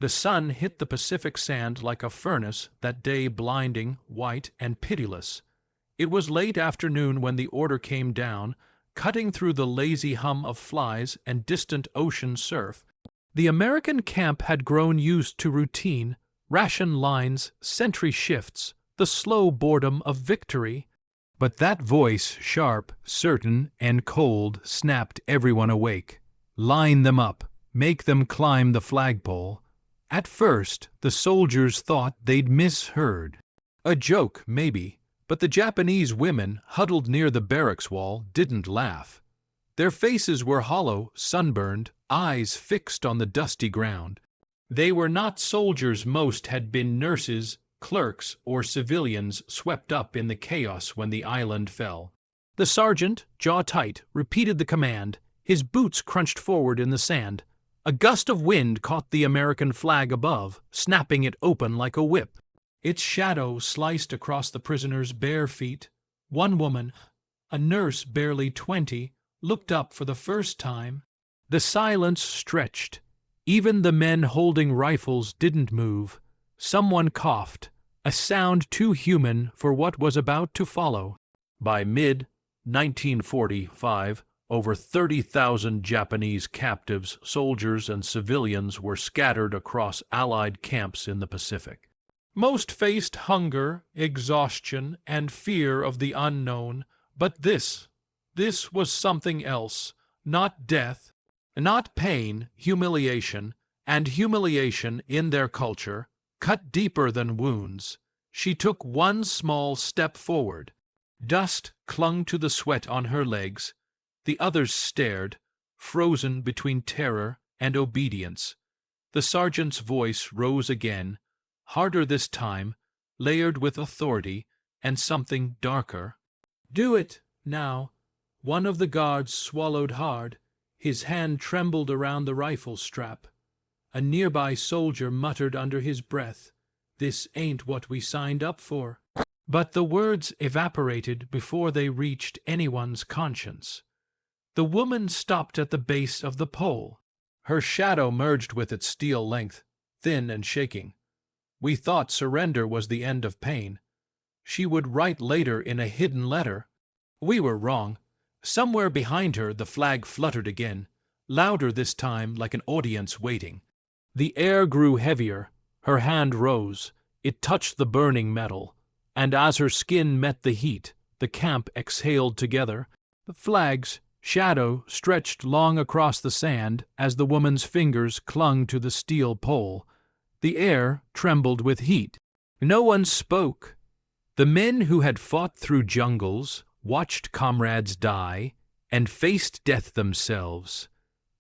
The sun hit the Pacific sand like a furnace that day, blinding, white, and pitiless. It was late afternoon when the order came down, cutting through the lazy hum of flies and distant ocean surf. The American camp had grown used to routine, ration lines, sentry shifts, the slow boredom of victory. But that voice, sharp, certain, and cold, snapped everyone awake. Line them up, make them climb the flagpole. At first, the soldiers thought they'd misheard. A joke, maybe, but the Japanese women, huddled near the barracks wall, didn't laugh. Their faces were hollow, sunburned, eyes fixed on the dusty ground. They were not soldiers. Most had been nurses, clerks, or civilians swept up in the chaos when the island fell. The sergeant, jaw tight, repeated the command. His boots crunched forward in the sand. A gust of wind caught the American flag above, snapping it open like a whip. Its shadow sliced across the prisoners' bare feet. One woman, a nurse barely 20, looked up for the first time. The silence stretched. Even the men holding rifles didn't move. Someone coughed, a sound too human for what was about to follow. By mid-1945, over 30,000 Japanese captives, soldiers, and civilians were scattered across Allied camps in the Pacific. Most faced hunger, exhaustion, and fear of the unknown, but this was something else. Not death, not pain, humiliation, and humiliation in their culture cut deeper than wounds. She took one small step forward. Dust clung to the sweat on her legs. The others stared, frozen between terror and obedience. The sergeant's voice rose again, harder this time, layered with authority and something darker. "Do it, now." One of the guards swallowed hard. His hand trembled around the rifle strap. A nearby soldier muttered under his breath, "This ain't what we signed up for." But the words evaporated before they reached anyone's conscience. The woman stopped at the base of the pole. Her shadow merged with its steel length, thin and shaking. "We thought surrender was the end of pain. She would write later in a hidden letter. We were wrong." Somewhere behind her the flag fluttered again, louder this time, like an audience waiting. The air grew heavier. Her hand rose. It touched the burning metal. And as her skin met the heat, the camp exhaled together. The flag's shadow stretched long across the sand as the woman's fingers clung to the steel pole. The air trembled with heat. No one spoke. The men who had fought through jungles, watched comrades die, and faced death themselves,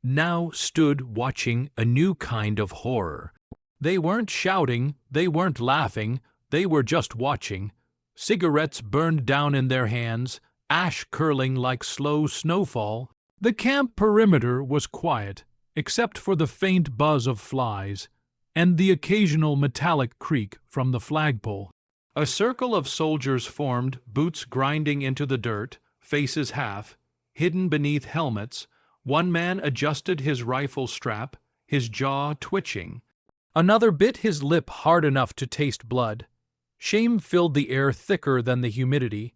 now stood watching a new kind of horror. They weren't shouting, they weren't laughing, they were just watching. Cigarettes burned down in their hands, ash curling like slow snowfall. The camp perimeter was quiet, except for the faint buzz of flies and the occasional metallic creak from the flagpole. A circle of soldiers formed, boots grinding into the dirt, faces half, hidden beneath helmets. One man adjusted his rifle strap, his jaw twitching. Another bit his lip hard enough to taste blood. Shame filled the air thicker than the humidity.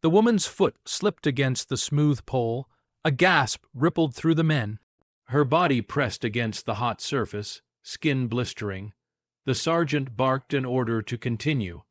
The woman's foot slipped against the smooth pole. A gasp rippled through the men. Her body pressed against the hot surface, skin blistering. The sergeant barked an order to continue.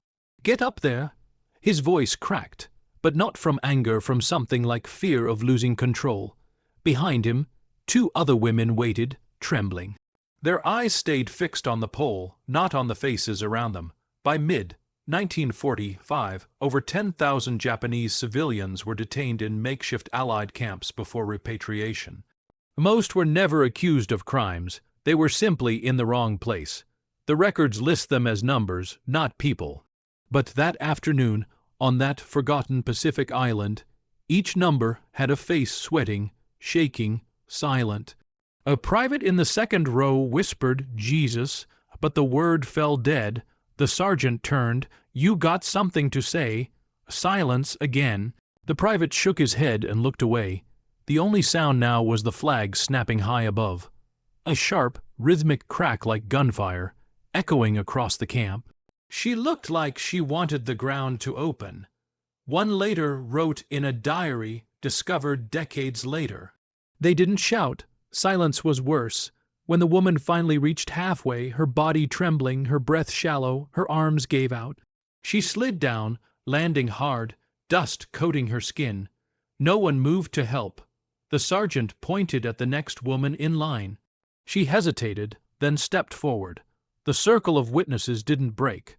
"Get up there!" His voice cracked, but not from anger, from something like fear of losing control. Behind him, two other women waited, trembling. Their eyes stayed fixed on the pole, not on the faces around them. By mid-1945, over 10,000 Japanese civilians were detained in makeshift Allied camps before repatriation. Most were never accused of crimes. They were simply in the wrong place. The records list them as numbers, not people. But that afternoon, on that forgotten Pacific island, each number had a face sweating, shaking, silent. A private in the second row whispered, "Jesus," but the word fell dead. The sergeant turned. "You got something to say." Silence again. The private shook his head and looked away. The only sound now was the flag snapping high above. A sharp, rhythmic crack like gunfire, echoing across the camp. She looked like she wanted the ground to open. One later wrote in a diary discovered decades later. They didn't shout. Silence was worse. When the woman finally reached halfway, her body trembling, her breath shallow, her arms gave out. She slid down, landing hard, dust coating her skin. No one moved to help. The sergeant pointed at the next woman in line. She hesitated, then stepped forward. The circle of witnesses didn't break.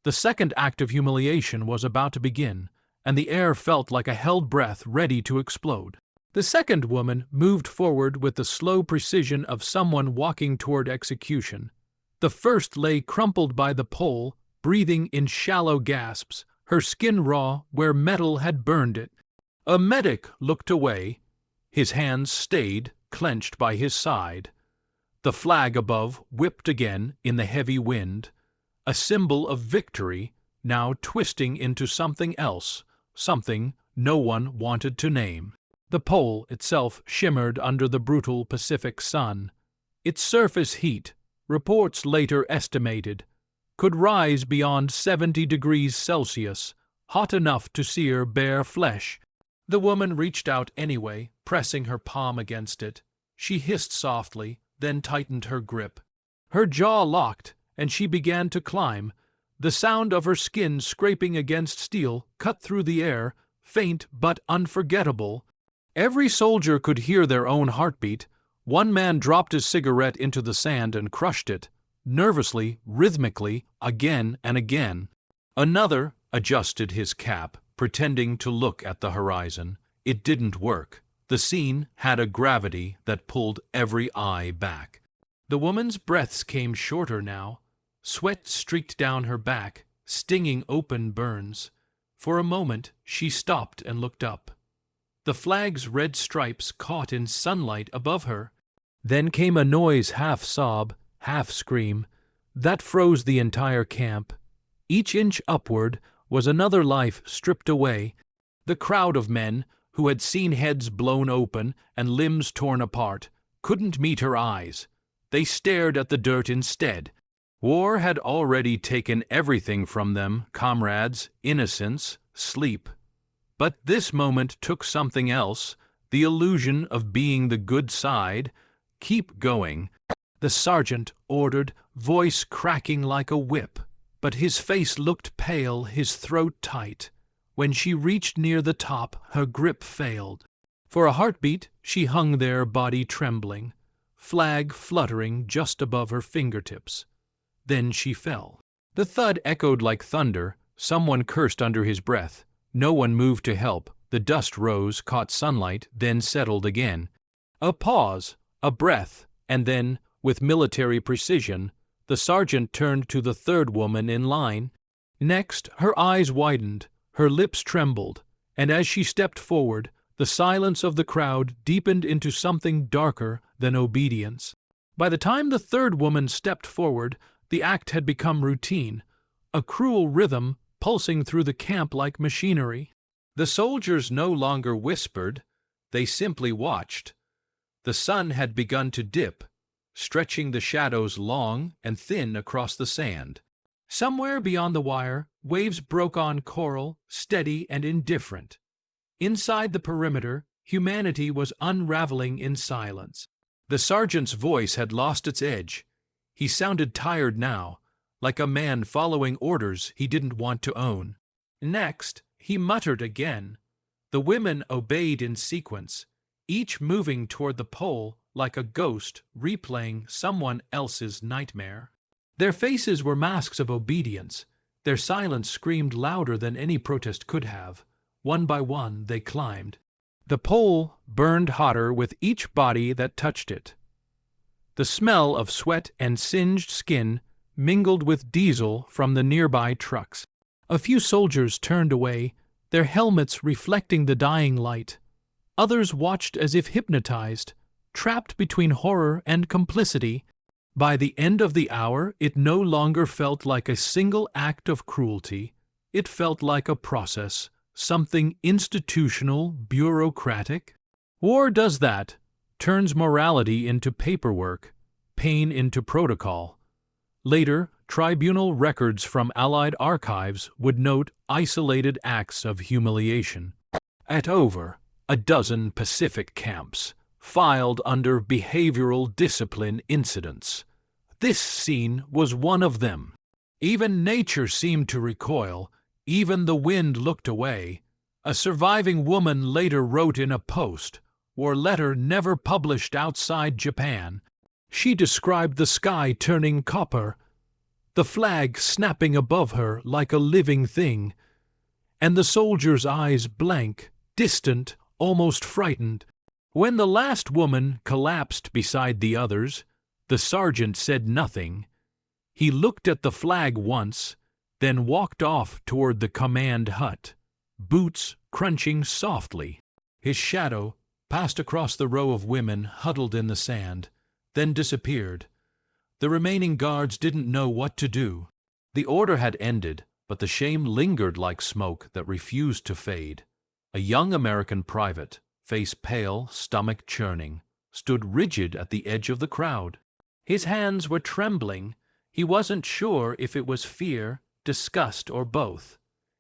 The second act of humiliation was about to begin, and the air felt like a held breath ready to explode. The second woman moved forward with the slow precision of someone walking toward execution. The first lay crumpled by the pole, breathing in shallow gasps, her skin raw where metal had burned it. A medic looked away. His hands stayed, clenched by his side. The flag above whipped again in the heavy wind, a symbol of victory, now twisting into something else, something no one wanted to name. The pole itself shimmered under the brutal Pacific sun. Its surface heat, reports later estimated, could rise beyond 70 degrees Celsius, hot enough to sear bare flesh. The woman reached out anyway, pressing her palm against it. She hissed softly, then tightened her grip. Her jaw locked, and she began to climb. The sound of her skin scraping against steel cut through the air, faint but unforgettable. Every soldier could hear their own heartbeat. One man dropped his cigarette into the sand and crushed it, nervously, rhythmically, again and again. Another adjusted his cap, pretending to look at the horizon. It didn't work. The scene had a gravity that pulled every eye back. The woman's breaths came shorter now. Sweat streaked down her back, stinging open burns. For a moment, she stopped and looked up. The flag's red stripes caught in sunlight above her. Then came a noise, half sob, half scream, that froze the entire camp. Each inch upward was another life stripped away. The crowd of men, who had seen heads blown open and limbs torn apart, couldn't meet her eyes. They stared at the dirt instead. War had already taken everything from them, comrades, innocence, sleep. But this moment took something else, the illusion of being the good side. Keep going, the sergeant ordered, voice cracking like a whip. But his face looked pale, his throat tight. When she reached near the top, her grip failed. For a heartbeat, she hung there, body trembling, flag fluttering just above her fingertips. Then she fell. The thud echoed like thunder. Someone cursed under his breath. No one moved to help. The dust rose, caught sunlight, then settled again. A pause, a breath, and then, with military precision, the sergeant turned to the third woman in line. Next, her eyes widened, her lips trembled, and as she stepped forward, the silence of the crowd deepened into something darker than obedience. By the time the third woman stepped forward, the act had become routine, a cruel rhythm pulsing through the camp like machinery. The soldiers no longer whispered, they simply watched. The sun had begun to dip, stretching the shadows long and thin across the sand. Somewhere beyond the wire, waves broke on coral, steady and indifferent. Inside the perimeter, humanity was unraveling in silence. The sergeant's voice had lost its edge. He sounded tired now, like a man following orders he didn't want to own. Next, he muttered again. The women obeyed in sequence, each moving toward the pole like a ghost replaying someone else's nightmare. Their faces were masks of obedience. Their silence screamed louder than any protest could have. One by one, they climbed. The pole burned hotter with each body that touched it. The smell of sweat and singed skin mingled with diesel from the nearby trucks. A few soldiers turned away, their helmets reflecting the dying light. Others watched as if hypnotized, trapped between horror and complicity. By the end of the hour, it no longer felt like a single act of cruelty. It felt like a process, something institutional, bureaucratic. War does that, turns morality into paperwork. pain into protocol. Later, tribunal records from Allied archives would note isolated acts of humiliation. At over a dozen Pacific camps, filed under behavioral discipline incidents. This scene was one of them. Even nature seemed to recoil, even the wind looked away. A surviving woman later wrote in a post, or letter never published outside Japan. She described the sky turning copper, the flag snapping above her like a living thing, and the soldiers' eyes blank, distant, almost frightened. When the last woman collapsed beside the others, the sergeant said nothing. He looked at the flag once, then walked off toward the command hut, boots crunching softly. His shadow passed across the row of women huddled in the sand, then disappeared. The remaining guards didn't know what to do. The order had ended, but the shame lingered like smoke that refused to fade. A young American private, face pale, stomach churning, stood rigid at the edge of the crowd. His hands were trembling. He wasn't sure if it was fear, disgust, or both.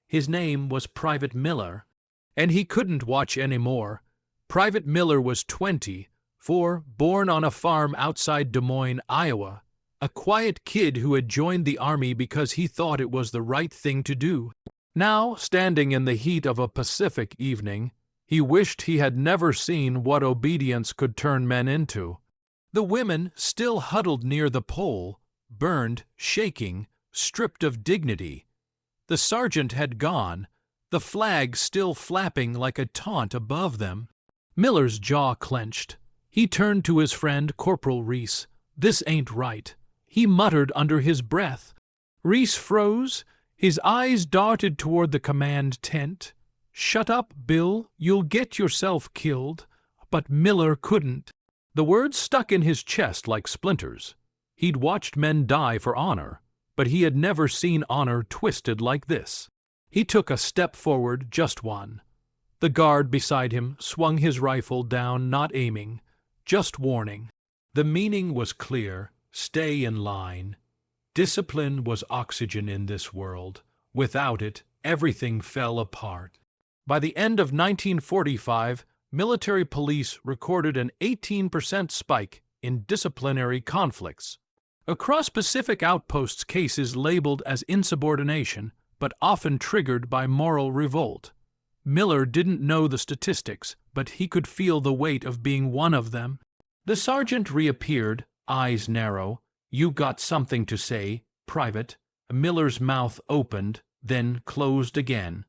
His name was Private Miller, and he couldn't watch any more. Private Miller was 24, born on a farm outside Des Moines, Iowa. A quiet kid who had joined the army because he thought it was the right thing to do. Now, standing in the heat of a Pacific evening, he wished he had never seen what obedience could turn men into. The women, still huddled near the pole, burned, shaking, stripped of dignity. The sergeant had gone, the flag still flapping like a taunt above them. Miller's jaw clenched. He turned to his friend, Corporal Reese. "This ain't right," he muttered under his breath. Reese froze. His eyes darted toward the command tent. "Shut up, Bill. You'll get yourself killed." But Miller couldn't. The words stuck in his chest like splinters. He'd watched men die for honor, but he had never seen honor twisted like this. He took a step forward, just one. The guard beside him swung his rifle down, not aiming, just warning. The meaning was clear: stay in line. Discipline was oxygen in this world. Without it, everything fell apart. By the end of 1945, military police recorded an 18% spike in disciplinary conflicts. Across Pacific outposts, cases labeled as insubordination, but often triggered by moral revolt. Miller didn't know the statistics, but he could feel the weight of being one of them. The sergeant reappeared, eyes narrow. "You got something to say, Private?" Miller's mouth opened, then closed again.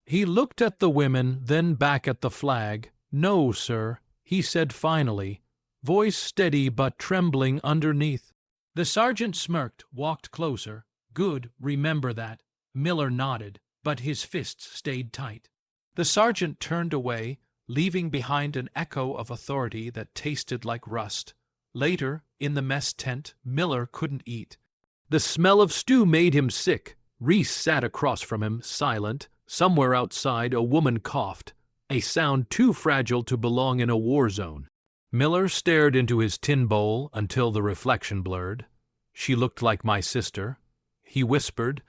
He looked at the women, then back at the flag. "No, sir," he said finally, voice steady but trembling underneath. The sergeant smirked, walked closer. "Good, remember that." Miller nodded, but his fists stayed tight. The sergeant turned away, leaving behind an echo of authority that tasted like rust. Later, in the mess tent, Miller couldn't eat. The smell of stew made him sick. Reese sat across from him, silent. Somewhere outside, a woman coughed, a sound too fragile to belong in a war zone. Miller stared into his tin bowl until the reflection blurred. "She looked like my sister," he whispered.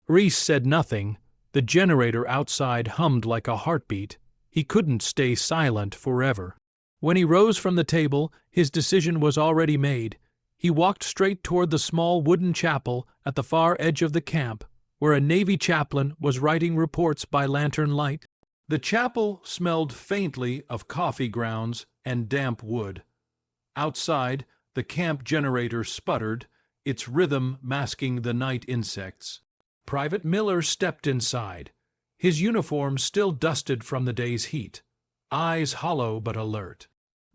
Reese said nothing. The generator outside hummed like a heartbeat. He couldn't stay silent forever. When he rose from the table, his decision was already made. He walked straight toward the small wooden chapel at the far edge of the camp, where a Navy chaplain was writing reports by lantern light. The chapel smelled faintly of coffee grounds and damp wood. Outside, the camp generator sputtered, its rhythm masking the night insects. Private Miller stepped inside, his uniform still dusted from the day's heat, eyes hollow but alert.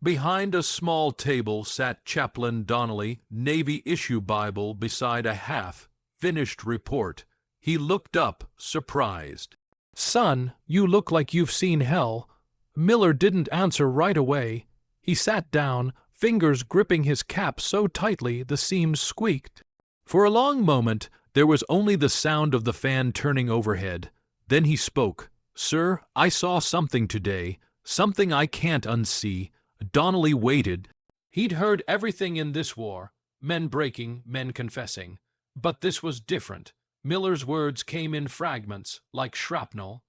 Behind a small table sat Chaplain Donnelly, Navy issue Bible beside a half-finished report. He looked up, surprised. "Son, you look like you've seen hell." Miller didn't answer right away. He sat down, fingers gripping his cap so tightly the seams squeaked. For a long moment, there was only the sound of the fan turning overhead. Then he spoke. "Sir, I saw something today, something I can't unsee." Donnelly waited. He'd heard everything in this war, men breaking, men confessing. But this was different. Miller's words came in fragments, like shrapnel.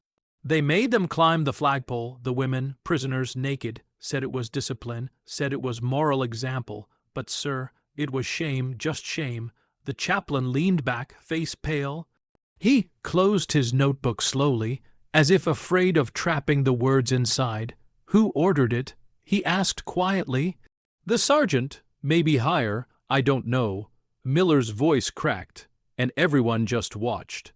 They made them climb the flagpole, the women, prisoners, naked, said it was discipline, said it was moral example. But, sir, it was shame, just shame. The chaplain leaned back, face pale. He closed his notebook slowly, as if afraid of trapping the words inside. Who ordered it? He asked quietly. The sergeant, maybe higher, I don't know. Miller's voice cracked, and everyone just watched.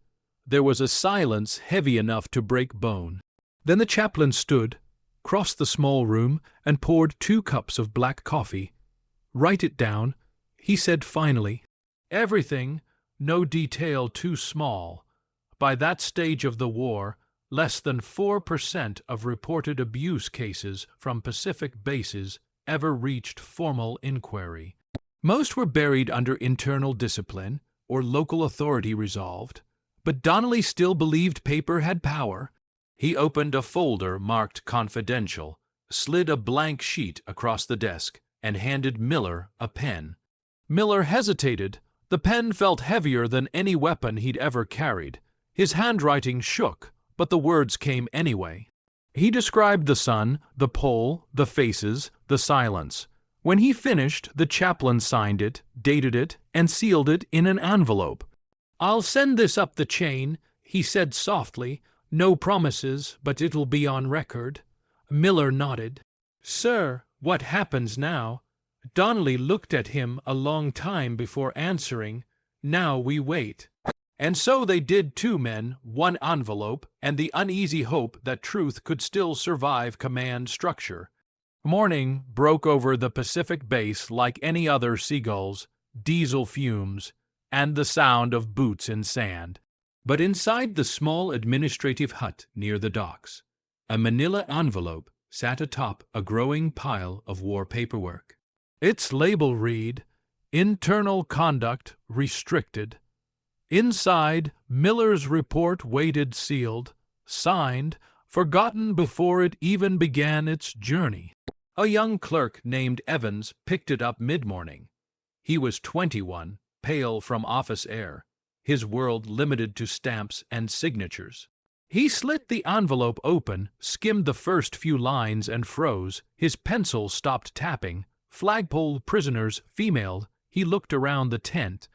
There was a silence heavy enough to break bone. Then the chaplain stood, crossed the small room, and poured 2 cups of black coffee. Write it down, he said finally. Everything, no detail too small. By that stage of the war, less than 4% of reported abuse cases from Pacific bases ever reached formal inquiry. Most were buried under internal discipline or local authority resolved, but Donnelly still believed paper had power. He opened a folder marked confidential, slid a blank sheet across the desk, and handed Miller a pen. Miller hesitated. The pen felt heavier than any weapon he'd ever carried. His handwriting shook, but the words came anyway. He described the sun, the pole, the faces, the silence. When he finished, the chaplain signed it, dated it, and sealed it in an envelope. I'll send this up the chain, he said softly. No promises, but it'll be on record. Miller nodded. Sir, what happens now? Donnelly looked at him a long time before answering. Now we wait. And so they did, 2 men, 1 envelope, and the uneasy hope that truth could still survive command structure. Morning broke over the Pacific base like any other seagulls, diesel fumes, and the sound of boots in sand. But inside the small administrative hut near the docks, a manila envelope sat atop a growing pile of war paperwork. Its label read, Internal Conduct Restricted. Inside, Miller's report waited sealed, signed, forgotten before it even began its journey. A young clerk named Evans picked it up mid-morning. He was 21, pale from office air, his world limited to stamps and signatures. He slit the envelope open, skimmed the first few lines and froze. His pencil stopped tapping. Flagpole prisoners, female. He looked around the tent.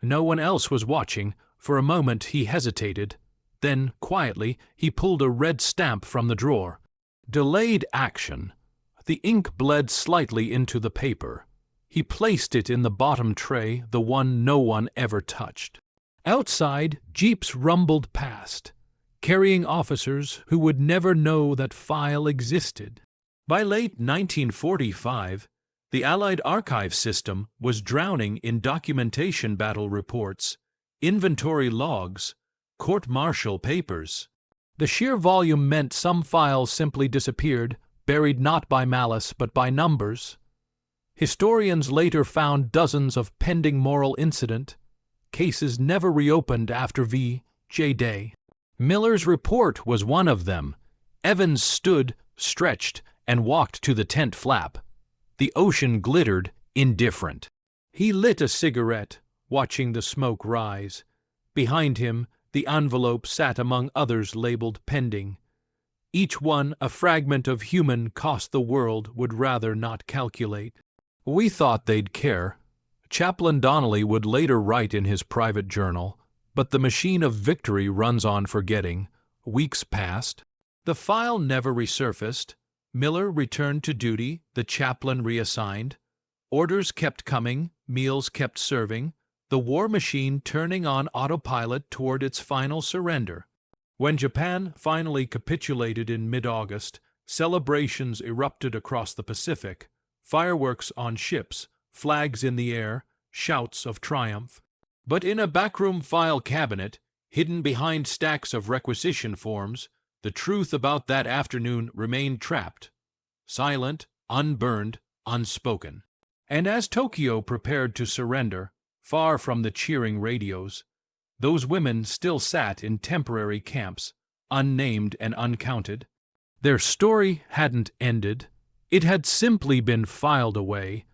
No one else was watching. For a moment he hesitated. Then, quietly, he pulled a red stamp from the drawer. Delayed action. The ink bled slightly into the paper. He placed it in the bottom tray, the one no one ever touched. Outside, jeeps rumbled past, carrying officers who would never know that file existed. By late 1945, the Allied archive system was drowning in documentation battle reports, inventory logs, court-martial papers. The sheer volume meant some files simply disappeared, buried not by malice but by numbers. Historians later found dozens of pending moral incident, cases never reopened after V.J. Day. Miller's report was one of them. Evans stood, stretched, and walked to the tent flap. The ocean glittered, indifferent. He lit a cigarette, watching the smoke rise. Behind him, the envelope sat among others labeled pending. Each one a fragment of human cost the world would rather not calculate. We thought they'd care. Chaplain Donnelly would later write in his private journal, but the machine of victory runs on forgetting. Weeks passed. The file never resurfaced. Miller returned to duty, the chaplain reassigned. Orders kept coming, meals kept serving, the war machine turning on autopilot toward its final surrender. When Japan finally capitulated in mid-August, celebrations erupted across the Pacific, fireworks on ships, flags in the air, shouts of triumph. But in a backroom file cabinet, hidden behind stacks of requisition forms, the truth about that afternoon remained trapped, silent, unburned, unspoken. And as Tokyo prepared to surrender, far from the cheering radios, those women still sat in temporary camps, unnamed and uncounted. Their story hadn't ended. It had simply been filed away.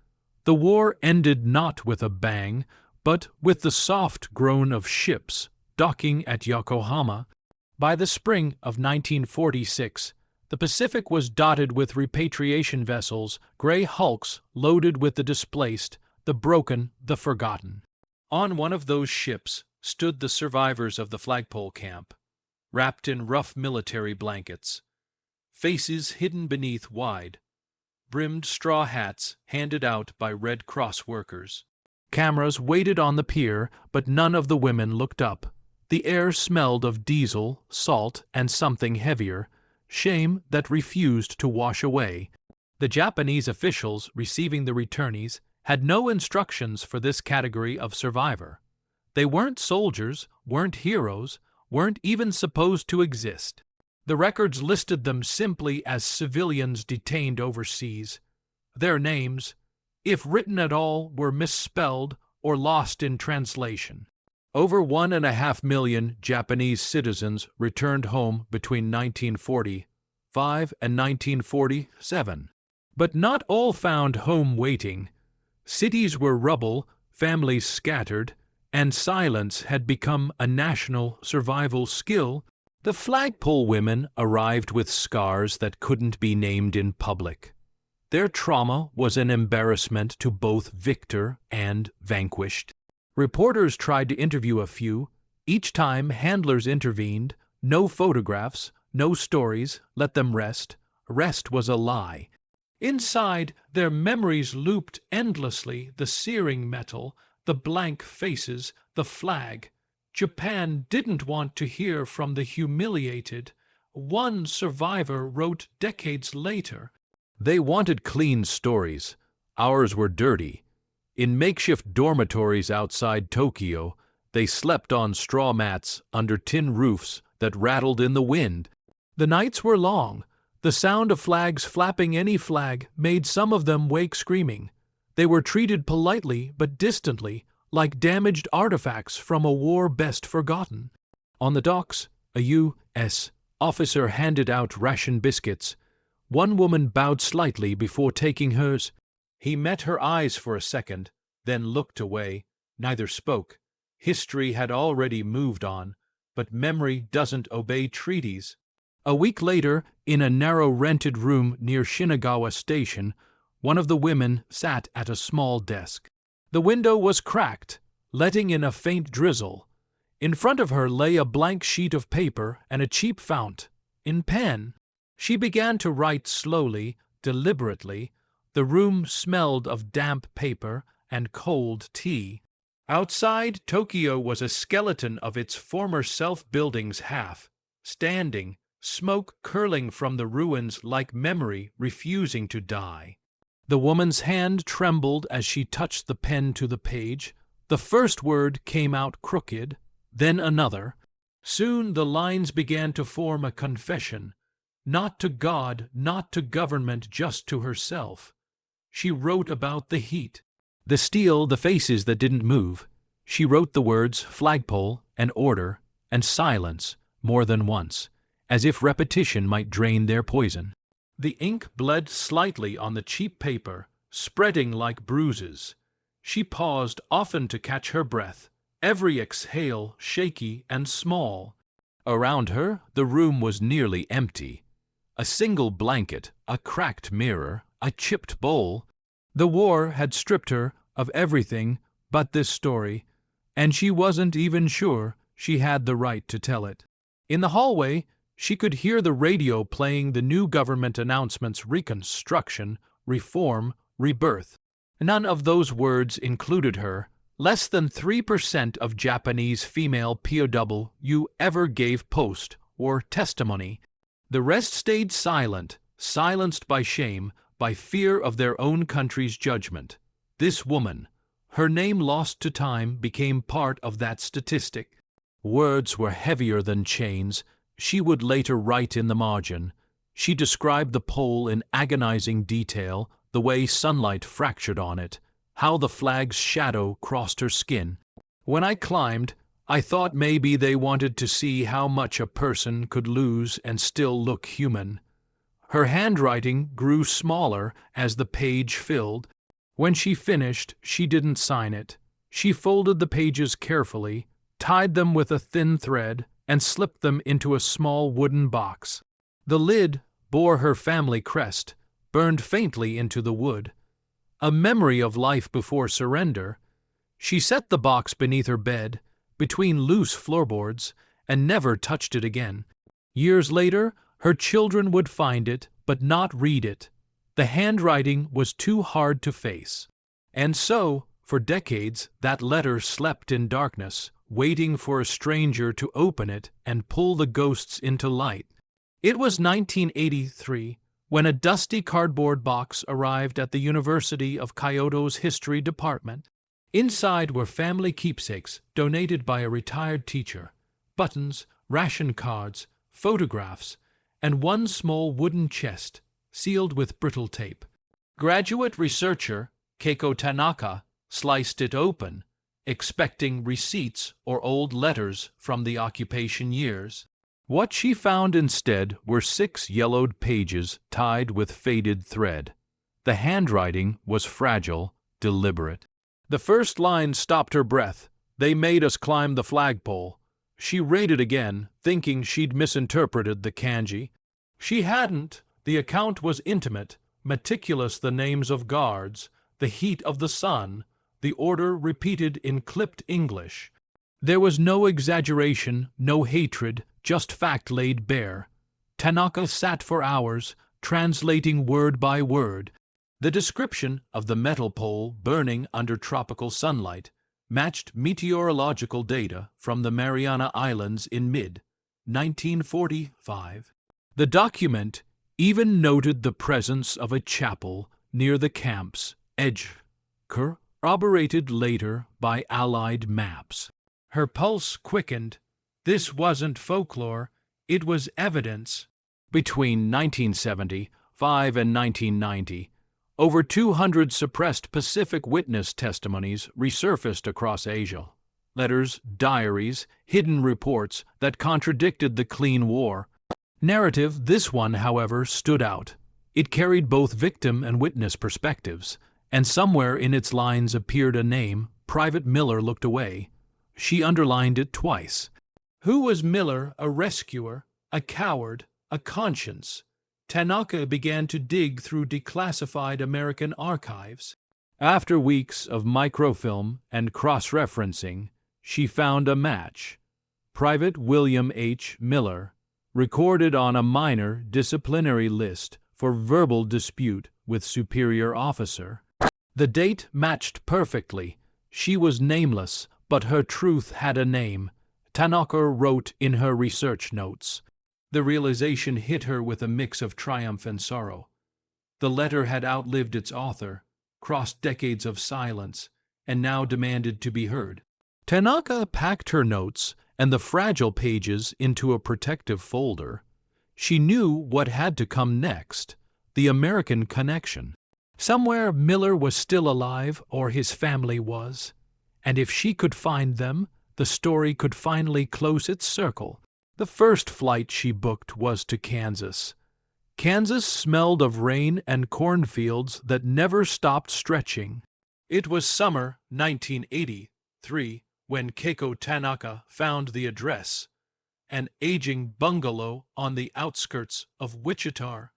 The The war ended not with a bang, but with the soft groan of ships docking at Yokohama. By the spring of 1946, the Pacific was dotted with repatriation vessels, gray hulks loaded with the displaced, the broken, the forgotten. On one of those ships stood the survivors of the flagpole camp, wrapped in rough military blankets, faces hidden beneath wide, brimmed straw hats handed out by Red Cross workers. Cameras waited on the pier, but none of the women looked up. The air smelled of diesel, salt, and something heavier, shame that refused to wash away. The Japanese officials receiving the returnees had no instructions for this category of survivor. They weren't soldiers, weren't heroes, weren't even supposed to exist. The records listed them simply as civilians detained overseas. Their names, if written at all, were misspelled or lost in translation. Over 1.5 million Japanese citizens returned home between 1945 and 1947. But not all found home waiting. Cities were rubble, families scattered, and silence had become a national survival skill. The flagpole women arrived with scars that couldn't be named in public. Their trauma was an embarrassment to both victor and vanquished. Reporters tried to interview a few. Each time handlers intervened. No photographs, no stories, let them rest. Rest was a lie. Inside, their memories looped endlessly, the searing metal, the blank faces, the flag. Japan didn't want to hear from the humiliated. One survivor wrote decades later. They wanted clean stories. Ours were dirty. In makeshift dormitories outside Tokyo, they slept on straw mats under tin roofs that rattled in the wind. The nights were long. The sound of flags flapping any flag made some of them wake screaming. They were treated politely but distantly, like damaged artifacts from a war best forgotten. On the docks, a U.S. officer handed out ration biscuits. One woman bowed slightly before taking hers. He met her eyes for a second, then looked away. Neither spoke. History had already moved on, but memory doesn't obey treaties. A week later, in a narrow rented room near Shinagawa Station, one of the women sat at a small desk. The window was cracked, letting in a faint drizzle. In front of her lay a blank sheet of paper and a cheap fount. In pen, she began to write slowly, deliberately. The room smelled of damp paper and cold tea. Outside, Tokyo was a skeleton of its former self-building's half, standing, smoke curling from the ruins like memory refusing to die. The woman's hand trembled as she touched the pen to the page. The first word came out crooked, then another. Soon the lines began to form a confession, not to God, not to government, just to herself. She wrote about the heat, the steel, the faces that didn't move. She wrote the words flagpole and order and silence more than once, as if repetition might drain their poison. The ink bled slightly on the cheap paper, spreading like bruises. She paused often to catch her breath, every exhale shaky and small. Around her, the room was nearly empty. A single blanket, a cracked mirror, a chipped bowl. The war had stripped her of everything but this story, and she wasn't even sure she had the right to tell it. In the hallway, she could hear the radio playing the new government announcements: reconstruction, reform, rebirth. None of those words included her. Less than 3% of Japanese female POW ever gave post or testimony. The rest stayed silent, silenced by shame, by fear of their own country's judgment. This woman, her name lost to time, became part of that statistic. Words were heavier than chains. She would later write in the margin. She described the pole in agonizing detail, the way sunlight fractured on it, how the flag's shadow crossed her skin. When I climbed, I thought maybe they wanted to see how much a person could lose and still look human. Her handwriting grew smaller as the page filled. When she finished, she didn't sign it. She folded the pages carefully, tied them with a thin thread, and slipped them into a small wooden box. The lid bore her family crest, burned faintly into the wood. A memory of life before surrender. She set the box beneath her bed, between loose floorboards, and never touched it again. Years later, her children would find it, but not read it. The handwriting was too hard to face. And so, for decades, that letter slept in darkness, waiting for a stranger to open it and pull the ghosts into light. It was 1983 when a dusty cardboard box arrived at the University of Kyoto's history department. Inside were family keepsakes donated by a retired teacher, buttons, ration cards, photographs, and one small wooden chest sealed with brittle tape. Graduate researcher Keiko Tanaka sliced it open, expecting receipts or old letters from the occupation years. What she found instead were 6 yellowed pages tied with faded thread. The handwriting was fragile, deliberate. The first line stopped her breath. "They made us climb the flagpole." She read it again, thinking she'd misinterpreted the kanji. She hadn't. The account was intimate, meticulous, the names of guards, the heat of the sun, the order repeated in clipped English. There was no exaggeration, no hatred, just fact laid bare. Tanaka sat for hours, translating word by word. The description of the metal pole burning under tropical sunlight matched meteorological data from the Mariana Islands in mid-1945. The document even noted the presence of a chapel near the camp's edge, corroborated later by Allied maps. Her pulse quickened. This wasn't folklore, it was evidence. Between 1975 and 1990, over 200 suppressed Pacific witness testimonies resurfaced across Asia. Letters, diaries, hidden reports that contradicted the clean war narrative. This one, however, stood out. It carried both victim and witness perspectives, and somewhere in its lines appeared a name. Private Miller looked away. She underlined it twice. Who was Miller? A rescuer, a coward, a conscience? Tanaka began to dig through declassified American archives. After weeks of microfilm and cross-referencing, she found a match. Private William H. Miller, recorded on a minor disciplinary list for verbal dispute with superior officer. The date matched perfectly. She was nameless, but her truth had a name. Tanaka wrote in her research notes. The realization hit her with a mix of triumph and sorrow. The letter had outlived its author, crossed decades of silence, and now demanded to be heard. Tanaka packed her notes and the fragile pages into a protective folder. She knew what had to come next, the American connection. Somewhere Miller was still alive, or his family was, and if she could find them, the story could finally close its circle. The first flight she booked was to Kansas. Kansas smelled of rain and cornfields that never stopped stretching. It was summer 1983 when Keiko Tanaka found the address, an aging bungalow on the outskirts of Wichita.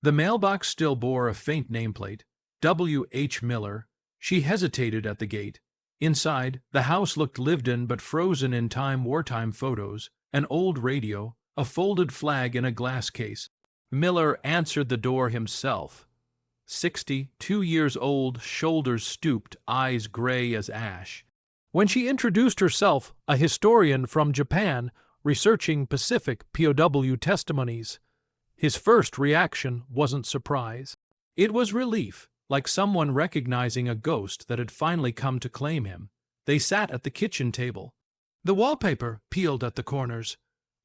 The mailbox still bore a faint nameplate, W. H. Miller. She hesitated at the gate. Inside, the house looked lived in but frozen in time. Wartime photos, an old radio, a folded flag in a glass case. Miller answered the door himself. 62 years old, shoulders stooped, eyes gray as ash. When she introduced herself, a historian from Japan, researching Pacific POW testimonies, his first reaction wasn't surprise. It was relief, like someone recognizing a ghost that had finally come to claim him. They sat at the kitchen table. The wallpaper peeled at the corners.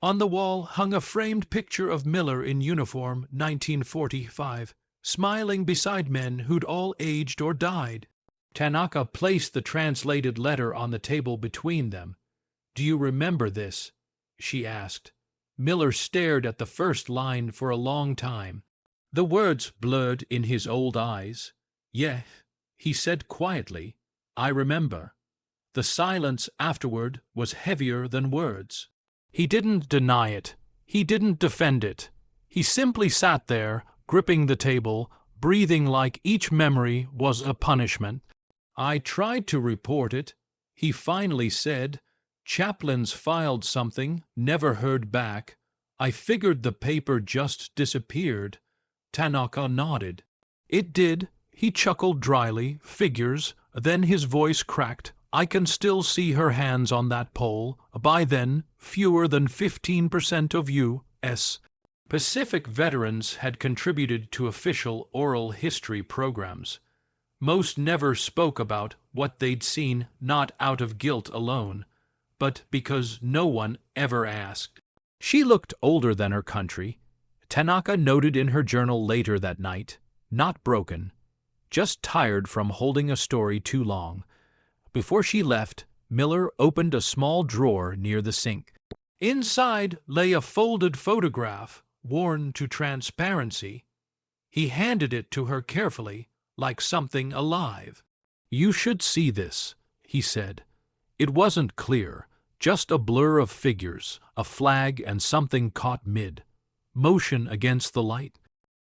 On the wall hung a framed picture of Miller in uniform, 1945, smiling beside men who'd all aged or died. Tanaka placed the translated letter on the table between them. "Do you remember this?" she asked. Miller stared at the first line for a long time. The words blurred in his old eyes. He said quietly, "I remember." The silence afterward was heavier than words. He didn't deny it. He didn't defend it. He simply sat there, gripping the table, breathing like each memory was a punishment. "I tried to report it," he finally said. "Chaplains filed something, never heard back. I figured the paper just disappeared." Tanaka nodded. "It did." He chuckled dryly. "Figures." Then his voice cracked. "I can still see her hands on that pole. By then, fewer than 15% of U.S. Pacific veterans had contributed to official oral history programs. Most never spoke about what they'd seen, not out of guilt alone, but because no one ever asked. She looked older than her country, Tanaka noted in her journal later that night. Not broken, just tired from holding a story too long. Before she left, Miller opened a small drawer near the sink. Inside lay a folded photograph, worn to transparency. He handed it to her carefully, like something alive. "You should see this," he said. It wasn't clear, just a blur of figures, a flag and something caught mid-motion against the light.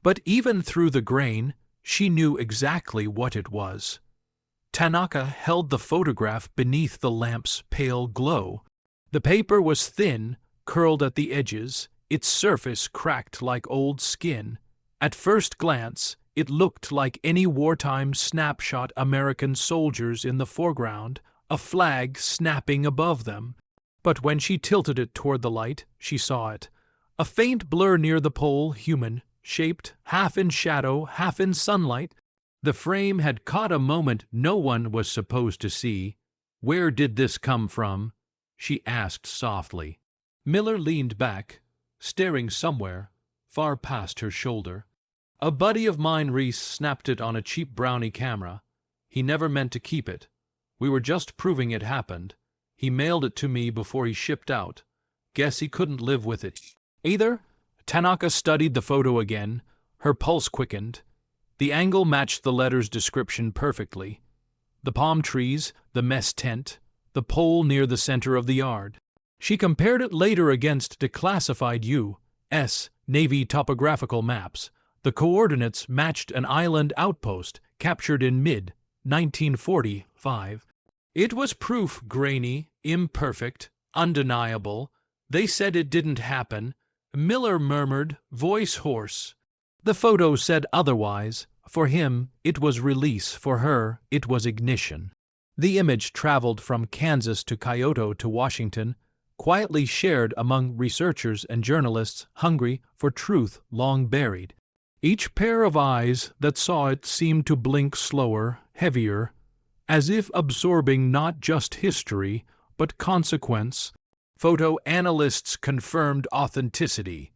But even through the grain, she knew exactly what it was. Tanaka held the photograph beneath the lamp's pale glow. The paper was thin, curled at the edges, its surface cracked like old skin. At first glance, it looked like any wartime snapshot. American soldiers in the foreground, a flag snapping above them. But when she tilted it toward the light, she saw it. A faint blur near the pole, human, shaped, half in shadow, half in sunlight. The frame had caught a moment no one was supposed to see. "Where did this come from?" she asked softly. Miller leaned back, staring somewhere, far past her shoulder. "A buddy of mine, Reese, snapped it on a cheap Brownie camera. He never meant to keep it. We were just proving it happened. He mailed it to me before he shipped out. Guess he couldn't live with it either." Tanaka studied the photo again. Her pulse quickened. The angle matched the letter's description perfectly. The palm trees, the mess tent, the pole near the center of the yard. She compared it later against declassified U.S. Navy topographical maps. The coordinates matched an island outpost captured in mid-1945. It was proof, grainy, imperfect, undeniable. They said it didn't happen. Miller murmured, voice hoarse. The photo said otherwise. For him, it was release. For her, it was ignition. The image traveled from Kansas to Kyoto to Washington, quietly shared among researchers and journalists hungry for truth long buried. Each pair of eyes that saw it seemed to blink slower, heavier, as if absorbing not just history, but consequence. Photo analysts confirmed authenticity.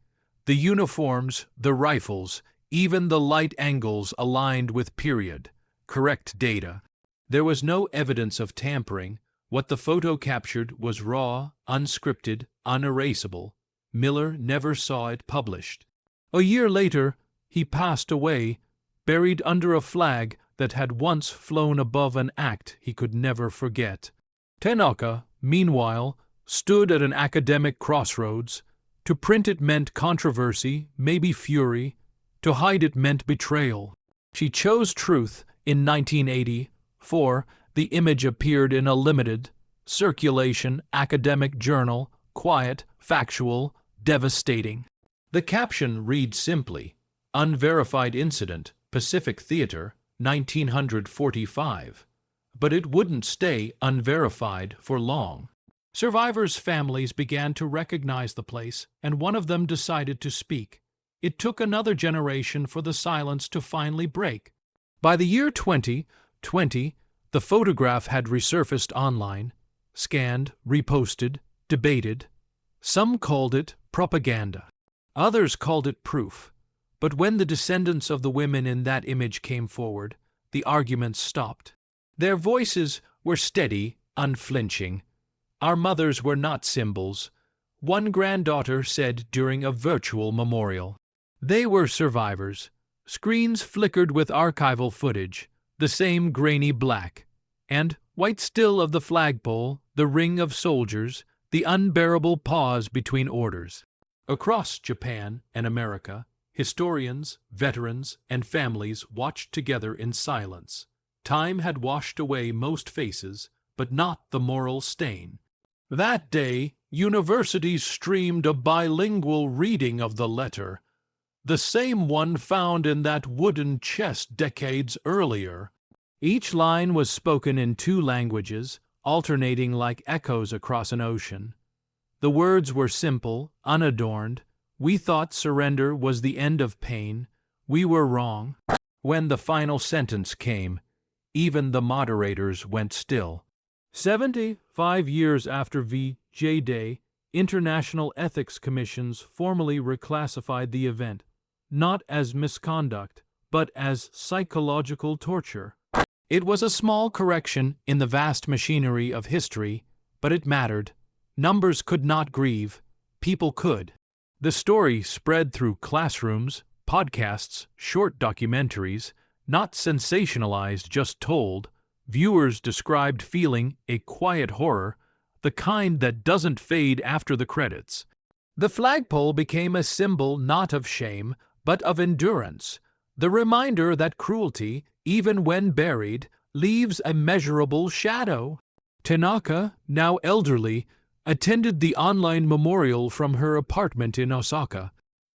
The uniforms, the rifles, even the light angles aligned with period, correct data. There was no evidence of tampering. What the photo captured was raw, unscripted, unerasable. Miller never saw it published. A year later, he passed away, buried under a flag that had once flown above an act he could never forget. Tanaka, meanwhile, stood at an academic crossroads. To print it meant controversy, maybe fury. To hide it meant betrayal. She chose truth. In 1984, the image appeared in a limited circulation academic journal, quiet, factual, devastating. The caption reads simply, "Unverified incident, Pacific Theater, 1945." But it wouldn't stay unverified for long. Survivors' families began to recognize the place, and one of them decided to speak. It took another generation for the silence to finally break. By the year 2020, the photograph had resurfaced online, scanned, reposted, debated. Some called it propaganda. Others called it proof. But when the descendants of the women in that image came forward, the arguments stopped. Their voices were steady, unflinching. "Our mothers were not symbols," one granddaughter said during a virtual memorial. They were survivors. Screens flickered with archival footage. the same grainy black, and, white still of the flagpole, the ring of soldiers, the unbearable pause between orders. Across Japan and America, historians, veterans, and families watched together in silence. Time had washed away most faces, but not the moral stain. That day, universities streamed a bilingual reading of the letter, the same one found in that wooden chest decades earlier. Each line was spoken in 2 languages, alternating like echoes across an ocean. The words were simple, unadorned. We thought surrender was the end of pain. We were wrong. When the final sentence came, even the moderators went still. 75 years after VJ Day, international ethics commissions formally reclassified the event, not as misconduct, but as psychological torture. It was a small correction in the vast machinery of history, but it mattered. Numbers could not grieve. People could. The story spread through classrooms, podcasts, short documentaries, not sensationalized, just told. Viewers described feeling a quiet horror, the kind that doesn't fade after the credits. The flagpole became a symbol not of shame, but of endurance, the reminder that cruelty, even when buried, leaves a measurable shadow. Tanaka, now elderly, attended the online memorial from her apartment in Osaka.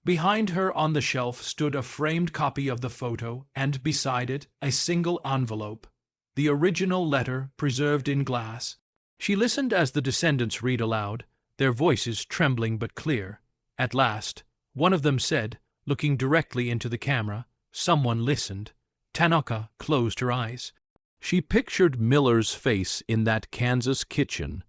Behind her on the shelf stood a framed copy of the photo, and beside it a single envelope, the original letter preserved in glass. She listened as the descendants read aloud, their voices trembling but clear. At last, one of them said, looking directly into the camera, "Someone listened." Tanaka closed her eyes. She pictured Miller's face in that Kansas kitchen,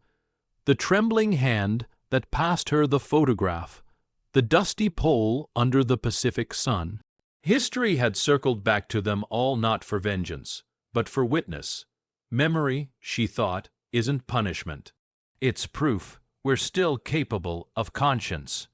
the trembling hand that passed her the photograph, the dusty pole under the Pacific sun. History had circled back to them all, not for vengeance, but for witness. Memory, she thought, isn't punishment. It's proof we're still capable of conscience.